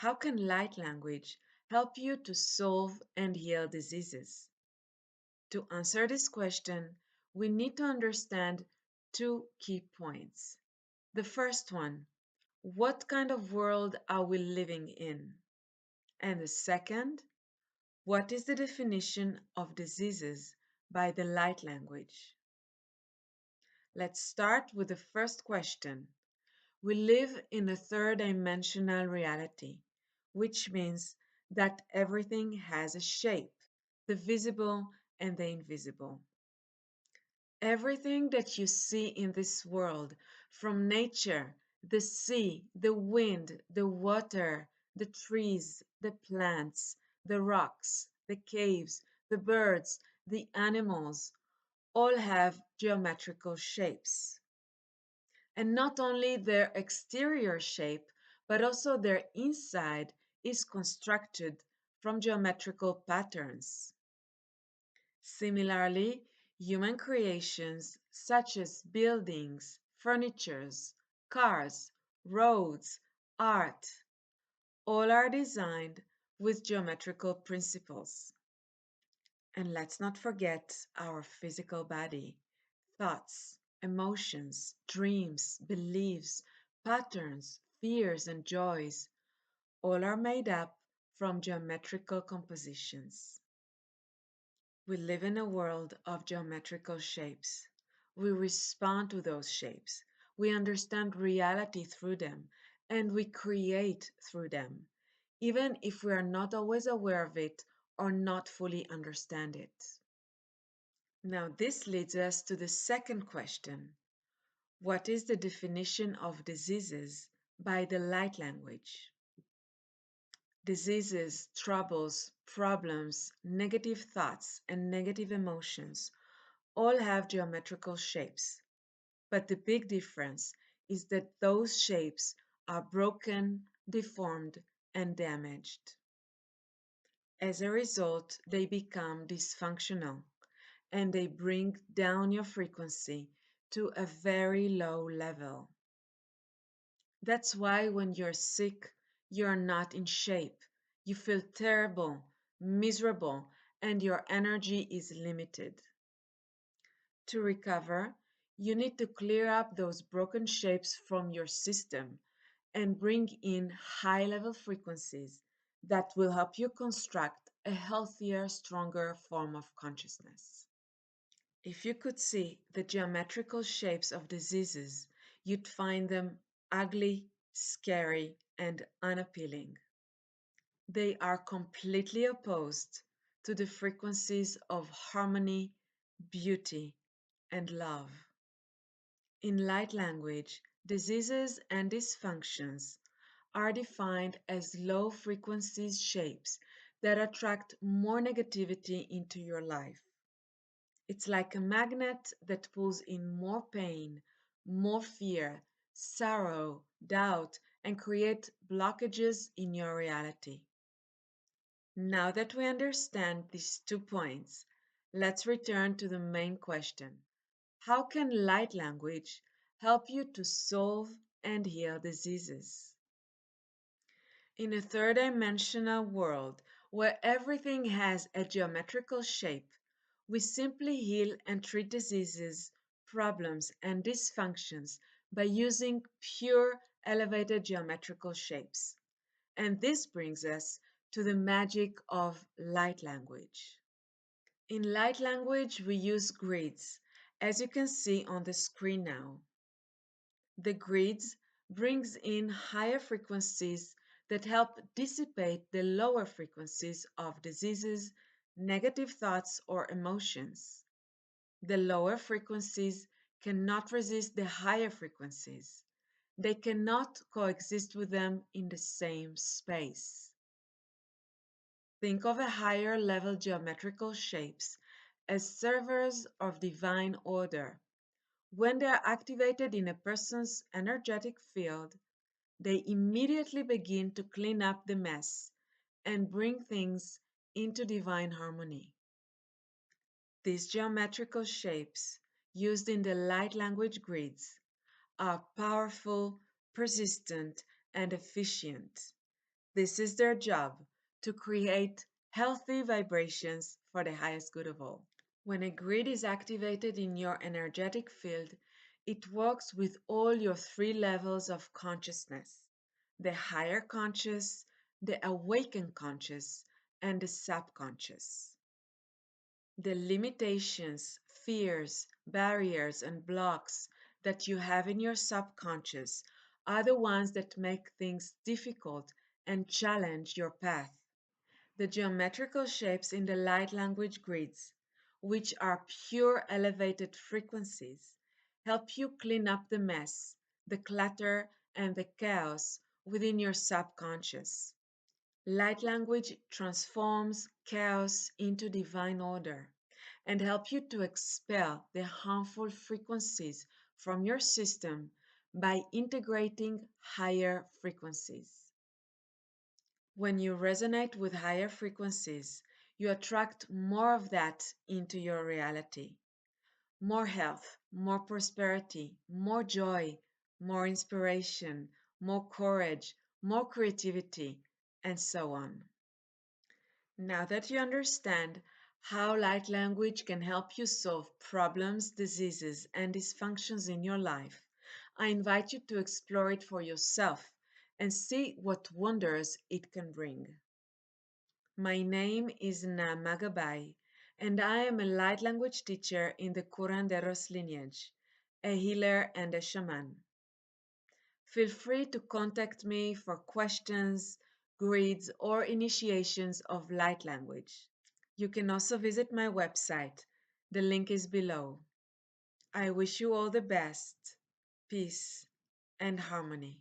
How can light language help you to solve and heal diseases? To answer this question, we need to understand two key points. The first one, what kind of world are we living in? And the second, what is the definition of diseases by the light language? Let's start with the first question. We live in a third-dimensional reality, which means that everything has a shape, the visible and the invisible. Everything that you see in this world, from nature, the sea, the wind, the water, the trees, the plants, the rocks, the caves, the birds, the animals, all have geometrical shapes. And not only their exterior shape, but also their inside is constructed from geometrical patterns. Similarly, human creations such as buildings, furnitures, cars, roads, art, all are designed with geometrical principles. And let's not forget our physical body, thoughts, emotions, dreams, beliefs, patterns, fears, and joys, all are made up from geometrical compositions. We live in a world of geometrical shapes. We respond to those shapes. We understand reality through them, and we create through them, even if we are not always aware of it or not fully understand it. Now, this leads us to the second question. What is the definition of diseases by the light language? Diseases, troubles, problems, negative thoughts, and negative emotions all have geometrical shapes. But the big difference is that those shapes are broken, deformed, and damaged. As a result, they become dysfunctional and they bring down your frequency to a very low level. That's why when you're sick, you're not in shape. You feel terrible, miserable, and your energy is limited. To recover, you need to clear up those broken shapes from your system and bring in high level frequencies that will help you construct a healthier, stronger form of consciousness. If you could see the geometrical shapes of diseases, you'd find them ugly, scary, and unappealing. They are completely opposed to the frequencies of harmony, beauty, and love. In light language, diseases and dysfunctions are defined as low frequency shapes that attract more negativity into your life. It's like a magnet that pulls in more pain, more fear, sorrow, doubt, and create blockages in your reality. Now that we understand these 2 points, let's return to the main question. How can light language help you to solve and heal diseases? In a third-dimensional world where everything has a geometrical shape, we simply heal and treat diseases, problems, and dysfunctions by using pure elevated geometrical shapes. And this brings us to the magic of light language. In light language, we use grids, as you can see on the screen now. The grids brings in higher frequencies that help dissipate the lower frequencies of diseases, negative thoughts, or emotions. The lower frequencies cannot resist the higher frequencies. They cannot coexist with them in the same space. Think of a higher level geometrical shapes as servers of divine order. When they are activated in a person's energetic field, they immediately begin to clean up the mess and bring things into divine harmony. These geometrical shapes, used in the light language grids, are powerful, persistent, and efficient. This is their job to create healthy vibrations for the highest good of all. When a grid is activated in your energetic field, it works with all your three levels of consciousness: the higher conscious, the awakened conscious, and the subconscious. The limitations, fears, barriers, and blocks that you have in your subconscious are the ones that make things difficult and challenge your path. The geometrical shapes in the light language grids, which are pure elevated frequencies, help you clean up the mess, the clutter, and the chaos within your subconscious. Light language transforms chaos into divine order and help you to expel the harmful frequencies from your system by integrating higher frequencies. When you resonate with higher frequencies, you attract more of that into your reality. More health, more prosperity, more joy, more inspiration, more courage, more creativity, and so on. Now that you understand how light language can help you solve problems, diseases, and dysfunctions in your life, I invite you to explore it for yourself and see what wonders it can bring. My name is Nama Gabai, and I am a light language teacher in the Curanderos lineage, a healer and a shaman. Feel free to contact me for questions, grids, or initiations of light language. You can also visit my website. The link is below. I wish you all the best, peace, and harmony.